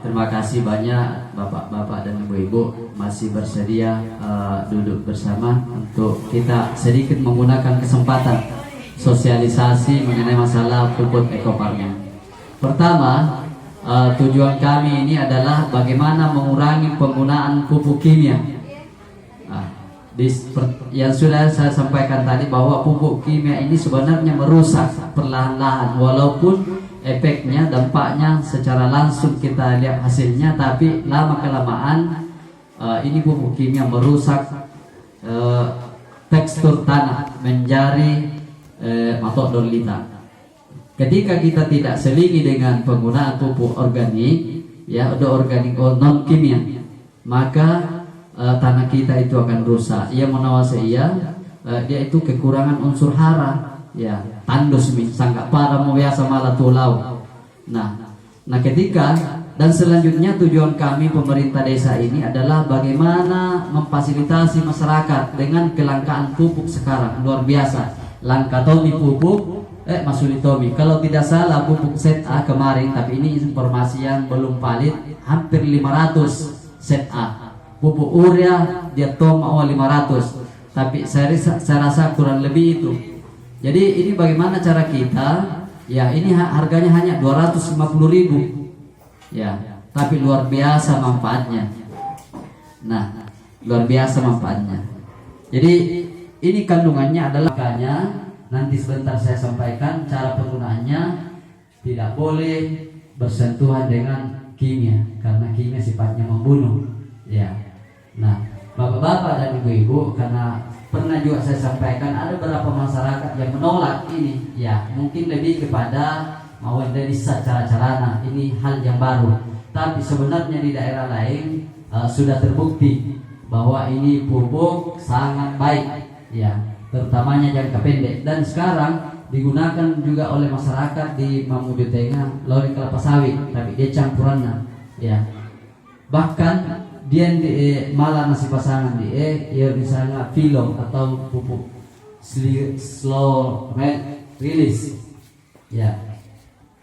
Terima kasih banyak bapak-bapak dan ibu-ibu masih bersedia duduk bersama untuk kita sedikit menggunakan kesempatan sosialisasi mengenai masalah pupuk ekofarming. Pertama, tujuan kami ini adalah bagaimana mengurangi penggunaan pupuk kimia. Yang sudah saya sampaikan tadi bahwa pupuk kimia ini sebenarnya merusak perlahan-lahan, walaupun efeknya, dampaknya secara langsung kita lihat hasilnya, tapi lama kelamaan ini pupuk kimia merusak tekstur tanah menjadi matok dolita. Ketika kita tidak selingi dengan penggunaan pupuk organik, ya, atau organik non kimia, maka tanah kita itu akan rusak. Ia menawasi dia itu kekurangan unsur hara, ya, tandus sangat pada mau biasa malah tulau. Nah ketika dan selanjutnya tujuan kami pemerintah desa ini adalah bagaimana memfasilitasi masyarakat dengan kelangkaan pupuk sekarang luar biasa. Langka tomi pupuk, Masuli Tomi. Kalau tidak salah pupuk set A kemarin, tapi ini informasi yang belum valid, hampir 500 set A. Pupuk urea dia awal 500, tapi saya rasa kurang lebih itu. Jadi ini bagaimana cara kita, ya, ini harganya hanya 250.000, ya, tapi luar biasa manfaatnya. Nah, luar biasa manfaatnya. Jadi ini kandungannya adalah, makanya nanti sebentar saya sampaikan cara penggunaannya. Tidak boleh bersentuhan dengan kimia karena kimia sifatnya membunuh, ya. Nah, bapak-bapak dan ibu-ibu, karena pernah juga saya sampaikan ada beberapa masyarakat yang menolak ini, ya, mungkin lebih kepada mau dari cara-carana, ini hal yang baru. Tapi sebenarnya di daerah lain sudah terbukti bahwa ini pupuk sangat baik, ya, terutamanya jangka pendek, dan sekarang digunakan juga oleh masyarakat di Mamuju Tengah, Lori kelapa sawit, tapi dia campurannya, ya. Bahkan dia malah nasi pasangan dia misalnya film atau pupuk slow release, ya,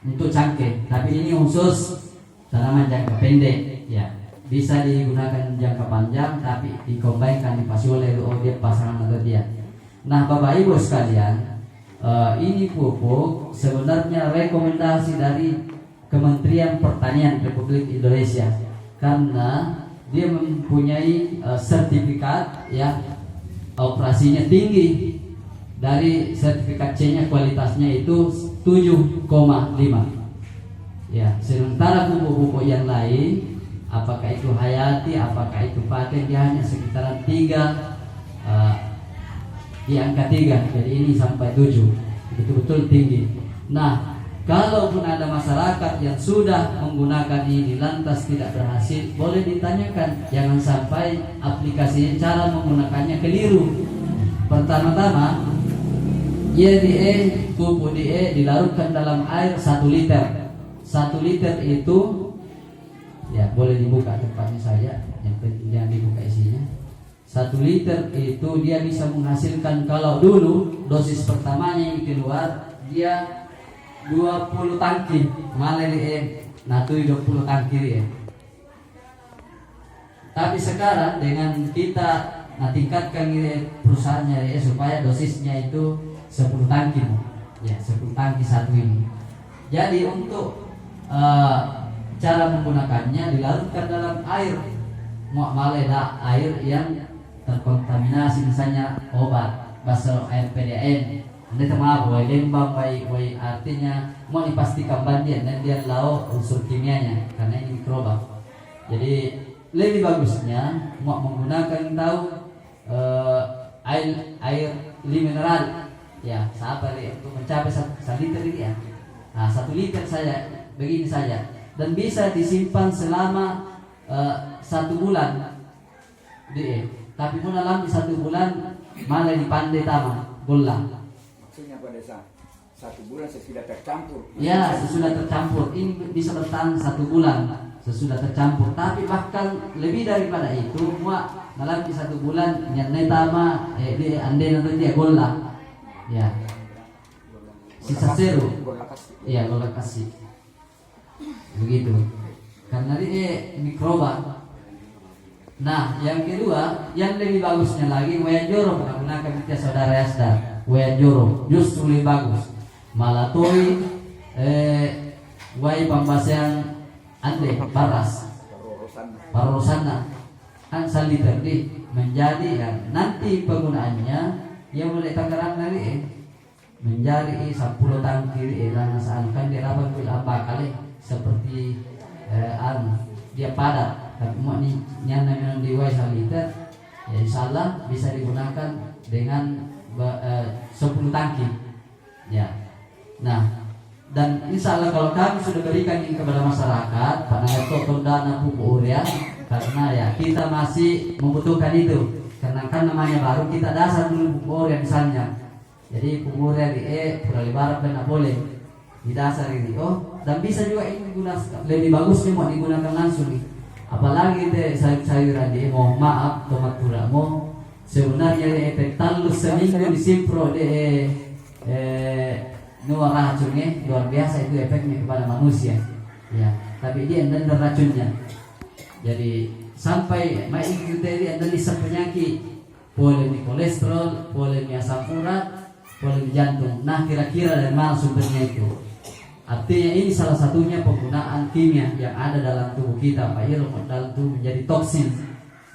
untuk cangkeh, tapi ini khusus tanaman jangka pendek, ya, bisa digunakan jangka panjang tapi dikombinkan dipasi oleh dia pasangan atau dia. Nah, Bapak Ibu sekalian, ini pupuk sebenarnya rekomendasi dari Kementerian Pertanian Republik Indonesia, karena dia mempunyai sertifikat, ya, operasinya tinggi. Dari sertifikat C-nya kualitasnya itu 7,5. Ya, sementara pupuk-pupuk yang lain, apakah itu Hayati, apakah itu Paten, dia hanya sekitaran 3, di angka 3. Jadi ini sampai 7, betul-betul tinggi. Nah, kalaupun ada masyarakat yang sudah menggunakan ini lantas tidak berhasil, boleh ditanyakan, jangan sampai aplikasinya, cara menggunakannya keliru. Pertama-tama, pupuk DE dilarutkan dalam air 1 liter. 1 liter itu, ya, boleh dibuka tempatnya saja, yang penting jangan dibuka isinya. 1 liter itu dia bisa menghasilkan, kalau dulu dosis pertamanya yang keluar dia 20 tangki, malah nah itu 20 tangki ya. Tapi sekarang dengan kita tingkatkan perusahaannya supaya dosisnya itu 10 tangki, ya, 10 tangki satu ini. Jadi untuk cara menggunakannya dilarutkan dalam air, malah air yang terkontaminasi, misalnya obat, basel air PDN. Anda maaf, lembang, artinya mau dipastikan bandian dan dia lau unsur kimianya karena ini mikroba. Jadi lebih bagusnya mau menggunakan air mineral, ya, siapa untuk mencapai 1 liter ini, ya. Nah, 1 liter saja begini saja, dan bisa disimpan selama 1 bulan. Tapi pun dalam 1 bulan malah dipandai taman bola. Maksudnya pada saat 1 bulan sesudah tercampur. Ya, sesudah tercampur. Ini bisa bertahan 1 bulan sesudah tercampur. Tapi bahkan lebih daripada itu, dalam 1 bulan nyantai tama ande nanti dia bola. Ya. Sisa seru. Iya, bola kasih. Begitu. karena dia mikroba. Nah, yang kedua, yang lebih bagusnya lagi, wayanjoro menggunakan media saudara Yasda. Wayanjoro justru lebih bagus. Malatoi, wai pembahasan ande baras, parosana, kan saliter di menjadi ya, nanti penggunaannya yang mulai Tangerang nanti menjadi 10 tangki lanasaan kan dia dapat apa kali seperti dia padat. Tapi mau nyana memang di wai saliter, ya insyaallah bisa digunakan dengan 10 tangki, ya. Nah, dan insyaallah kalau kami sudah berikan ini kepada masyarakat, panagato dana pupuk urea, karena ya kita masih membutuhkan itu, karena kan namanya baru kita dasar dulu pupuk urea misalnya. Jadi pupuk urea di Purali Barat dan boleh di dasar ini, dan bisa juga ini digunakan lebih bagus nih mau digunakan langsung nih. Apalagi deh sayur-sayuran di maaf tomat puramo sebenarnya di efek talus seminggu disimpro de nuar racunnya luar biasa itu efeknya kepada manusia, ya. Tapi dia dan racunnya, jadi sampai mai kriteria dan isap penyakit, polemik kolesterol, polemik asam urat, polemik jantung. Nah kira-kira dari mana sumbernya itu? Artinya ini salah satunya penggunaan kimia yang ada dalam tubuh kita, Pak Iro, dalam tubuh menjadi toksin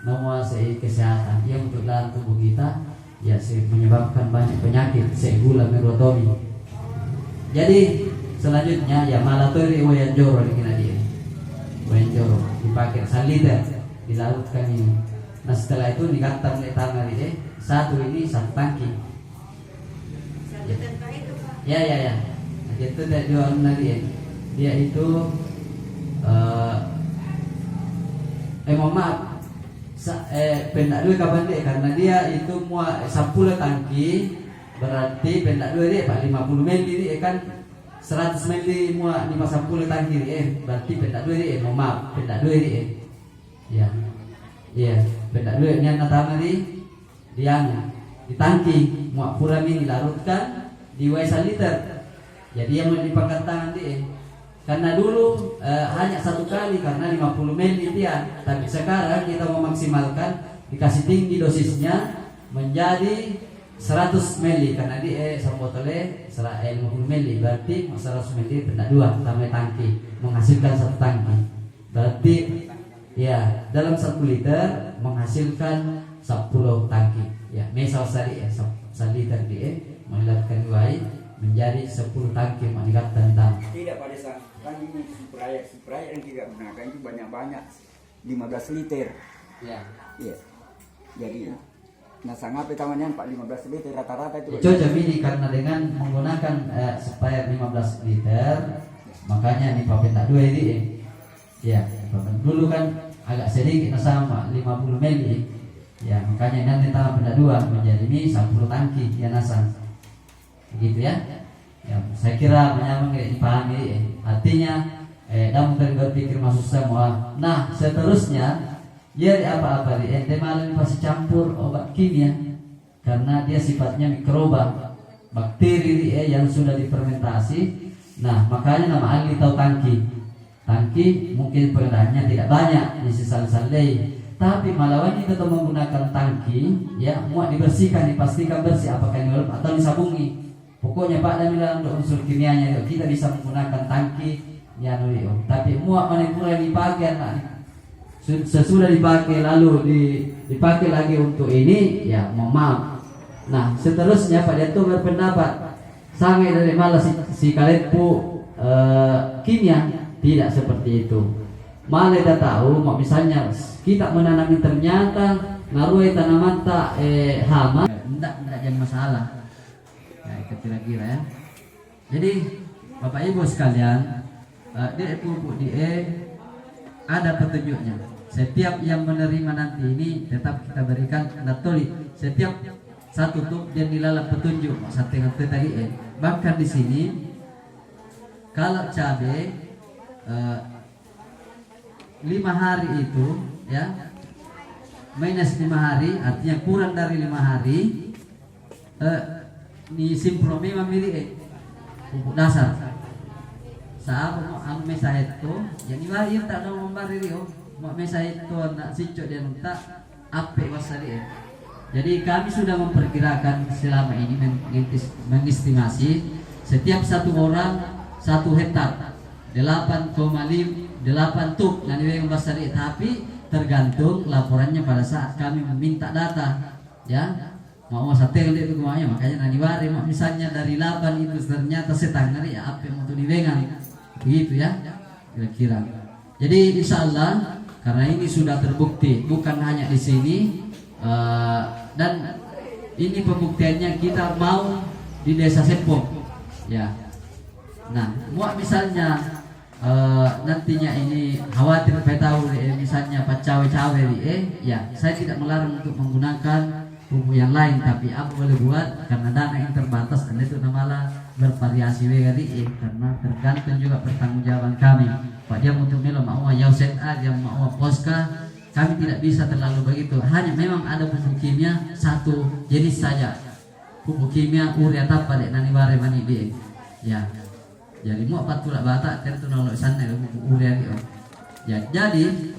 menguasai kesehatan yang untuk dalam tubuh kita ya menyebabkan banyak penyakit, gula merotomi. Jadi selanjutnya ya malatori wayanjoro dikira dia. Wayanjoro dipakai saliter dilarutkan ini. Nah setelah itu digantam oleh tangan ini satu tangki. Ya. Itu dia jual dia itu mohon maaf pendak dua kapan dia karena dia itu mua 10 tangki berarti pendak dua dia Pak 50 mili dia kan 100 mili mua 50 tangki dia berarti pendak dua dia mohon maaf pendak dua dia ya pendak dua yang natama dia di tangki mua pura mini larutkan di waisa liter. Jadi yang dipangkat tangan dia karena dulu hanya 1 kali karena 50 ml dia, tapi sekarang kita memaksimalkan dikasih tinggi dosisnya menjadi 100 ml karena dia sebotolnya 50 ml berarti 100 ml benda 2 tambah tangki menghasilkan 1 tangki berarti ya dalam 1 liter menghasilkan 10 tangki ya misal tadi 1 liter dia melihatkan wai menjadi 10 tangki meningkat tentang tidak pada saat kan ini spray yang tidak gunakan itu banyak 15 liter ya. Iya. Jadi nah sangat pertamanya 15 liter rata-rata itu cocok ini karena dengan menggunakan supaya 15 liter makanya di papen tak 2 ini ya papen dulu kan agak sedikit sama 50 ml ya makanya nanti tambah pendak 2 menjadi ini 10 tangki ya nasang gitu ya. Ya, saya kira menyambung dipahami artinya dan mungkin berpikir masuk semua. Nah, seterusnya jadi apa-apa di ente malam pasti campur obat kimia karena dia sifatnya mikroba, bakteri yang sudah difermentasi. Nah, makanya nama ahli tahu tangki. Tangki mungkin penggunaannya tidak banyak, isi sal-salai. Tapi malawan kita tetap menggunakan tangki, ya, mau dibersihkan, dipastikan bersih apakah ini atau disabungi. Pokoknya Pak Damila untuk unsur kimianya itu kita bisa menggunakan tangki ya nulio. Tapi muak manipura yang dipakai sesudah dipakai lalu dipakai lagi untuk ini ya mohon maaf. Nah seterusnya Pak Dato berpendapat sangai dari malas si kalepu kimia tidak seperti itu. Malah kita tahu misalnya kita menanami ternyata naruh tanaman tak hama tidak jadi masalah. Kira-kira ya. Jadi Bapak Ibu sekalian, dia pupuk ada petunjuknya. Setiap yang menerima nanti ini tetap kita berikan natoli. Setiap satu tuh dia dilalap petunjuk setengah tadi Bahkan di sini kalau cabai 5 hari itu ya minus 5 hari artinya kurang dari 5 hari di simprome memilih pupuk dasar Sa mo ang mesa ito, yan iba yung tak na membari rio, mo mesa ito na sicyo dia nunta ape wasari. Jadi kami sudah memperkirakan selama ini mengestimasi setiap satu orang 1 hektar 8,8 tuk na nilai yang wasari, tapi tergantung laporannya pada saat kami meminta data, ya. Mau sate itu kemana, makanya naniwari misalnya dari 8 itu ternyata setengah ya apa yang untuk dibengang. Begitu ya kira-kira. Jadi insya Allah karena ini sudah terbukti bukan hanya di sini dan ini pembuktiannya kita mau di desa Sepong ya. Nah mau misalnya nantinya ini khawatir tahu misalnya Pak cawe-cawe ya saya tidak melarang untuk menggunakan pupuk yang lain, tapi apa boleh buat karena dana yang terbatas dan itu malah bervariasi karena tergantung juga pertanggungjawaban kami. Pak dia untuk melo mau yauset aja mau poska, kami tidak bisa terlalu begitu. Hanya memang ada pupuk kimia satu jenis saja, pupuk kimia urea tapal nani bare mani di ya. Jadi mau patula bata tentu nolok sana pupuk urea di ya. Jadi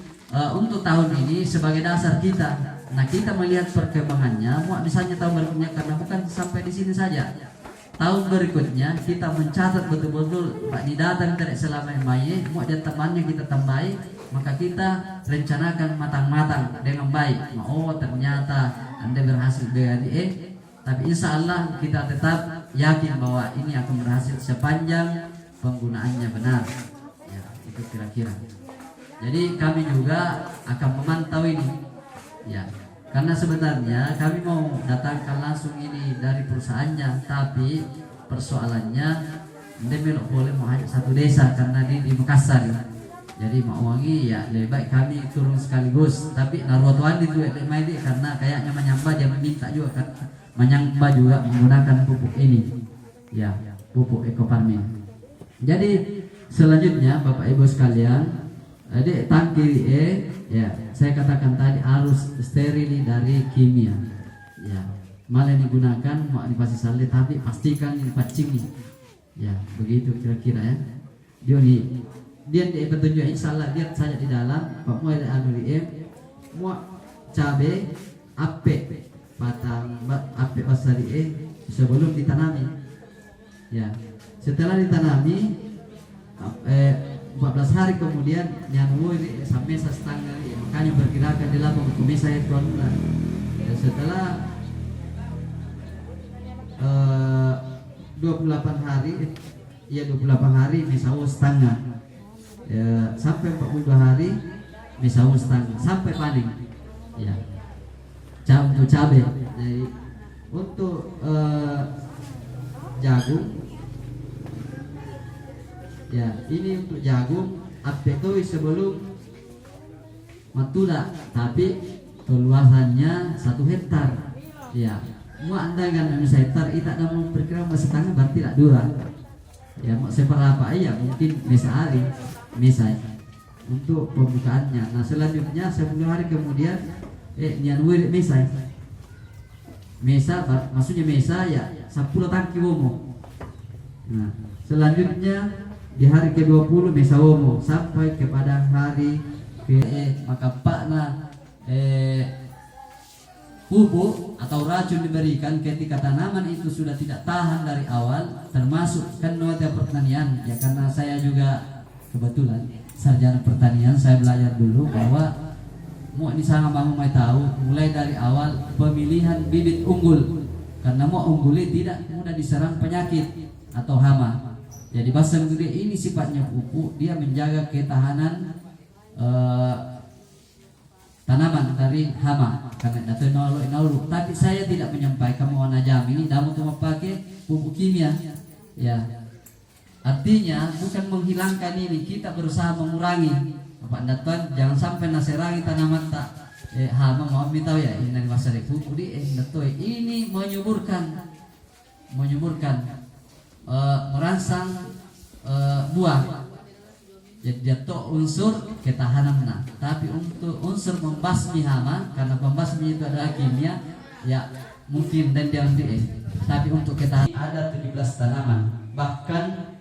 untuk tahun ini sebagai dasar kita. Nah kita melihat perkembangannya, misalnya tahun berikutnya karena bukan sampai di sini saja. Tahun berikutnya kita mencatat betul-betul Pak di datang tidak selama yang mau dan temannya kita tambahi, maka kita rencanakan matang-matang dengan baik. Oh ternyata Anda berhasil BADE, tapi insya Allah kita tetap yakin bahwa ini akan berhasil sepanjang penggunaannya benar. Ya itu kira-kira. Jadi kami juga akan memantau ini. Ya, karena sebenarnya kami mau datangkan langsung ini dari perusahaannya, tapi persoalannya Demelok boleh mau hanya satu desa karena di Makassar. Jadi mau wangi ya lebih baik kami turun sekaligus, tapi naruatuan itu karena kayaknya menyamba dia meminta juga kan menyamba juga menggunakan pupuk ini. Ya, pupuk Eco Farming. Jadi selanjutnya Bapak Ibu sekalian, adik tangki ya saya katakan tadi harus steril dari kimia ya, malah digunakan mau dipasih salin tapi pastikan ini pacing ya, begitu kira-kira ya. Dia petunjuk insya Allah lihat saja di dalam Pak mulai anu mau cabe ape batang ape pasari sebelum ditanami ya, setelah ditanami 14 hari kemudian nyamu ini sampai setengah ya, makanya berkirakan di lapang kumi saya tuan ya, setelah 28 hari ya 28 hari misalnya setengah ya, sampai 42 hari misalnya setengah sampai panen ya untuk cabai. Jadi untuk jagung ya, ini untuk jagung apetoi sebelum matula, tapi keluasannya 1 hektar ya. Mau anda kan 1 hektar itu ada mau perkira setengah berarti tak 2 ya, mau seberapa ya mungkin hari untuk pembukaannya. Nah selanjutnya 10 hari kemudian nyanwir mesa maksudnya mesa ya 10 tangki womo. Nah selanjutnya di hari ke-20 mesawomo sampai kepada hari maka pakna pupuk atau racun diberikan ketika tanaman itu sudah tidak tahan dari awal, termasuk kan nota pertanian ya, karena saya juga kebetulan sarjana pertanian, saya belajar dulu bahwa mau ini sangat mau tahu mulai dari awal pemilihan bibit unggul, karena mau unggulnya tidak mudah diserang penyakit atau hama. Jadi basam gede ini sifatnya pupuk, dia menjaga ketahanan tanaman dari hama karena datu nolu. Tapi saya tidak menyampaikan mau najam ini damu tuh pakai pupuk kimia ya. Artinya bukan menghilangkan ini, kita berusaha mengurangi. Bapak datuan jangan sampai naserangi tanaman tak hama mau tahu ya ini dari masa pupuk di datuan ini menyuburkan merangsang buah. Jadi jatuh unsur ketahanan, tapi untuk unsur membasmi hama karena pembasmi itu adalah kimia ya mungkin dan dia tapi untuk ketahanan ada 17 tanaman, bahkan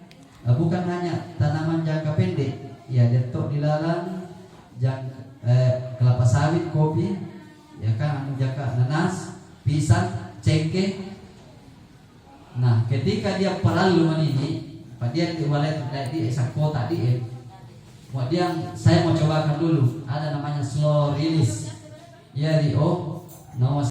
bukan hanya tanaman jangka pendek, ya detok dilalang, kelapa sawit, kopi, ya kan, jangka nanas, pisang, cengkeh. Nah, ketika dia perlu ini, dia diwalet di sakota di kemudian saya mau cobakan dulu, ada namanya slow release. Ya di nomor